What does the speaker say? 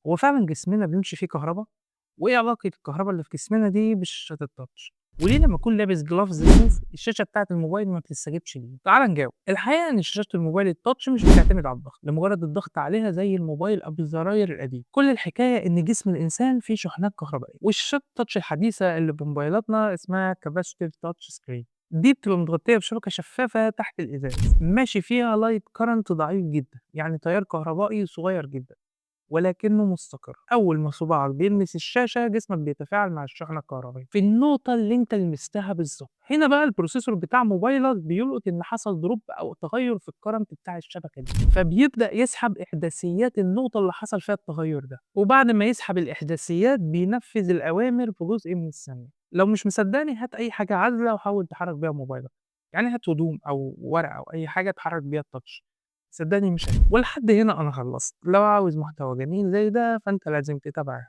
هو فعلًا جسمنا بيمشي فيه كهربا؟ وإيه علاقة الكهربا اللي في جسمنا دي بشاشات التاتش؟ وليه لمّا أكون لابس gloves smooth الشاشة بتاعة الموبايل ما بتستجيبش ليه؟ تعالَ نجاوب. الحقيقة إن شاشات الموبايل التاتش مش بتعتمد على الضغط، لمجرد الضغط عليها زي الموبايل أو الزراير القديمة. كل الحكاية إن جسم الإنسان فيه شحنات كهربائية، والشاشات التاتش الحديثة اللي بموبايلاتنا اسمها capacitive touch screen. دي بتبقى متغطية بشبكة شفافة تحت الإزاز، ماشي فيها light current ضعيف جدًا، يعني تيار كهربائي صغير جدًا. ولكنه مستقر. أول ما صباعك بيلمس الشاشة جسمك بيتفاعل مع الشحنة الكهربائية في النقطة اللي أنت لمستها بالضبط. هنا بقى البروسيسور بتاع موبايلك بيلقط إن حصل دروب أو تغير في الكرنت بتاع الشبكة دي، فبيبدأ يسحب إحداثيات النقطة اللي حصل فيها التغير ده، وبعد ما يسحب الإحداثيات بينفذ الأوامر في جزء من الثانية. لو مش مصدقني هات أي حاجة عازلة وحاول تحرك بيها موبايلك، يعني هات هدوم أو ورقة أو أي حاجة تحرك بيها التاتش. صدّقني مش ولحد هنا أنا خلّصت، لو عاوز محتوى جميل زي ده فأنت لازم تتابعها.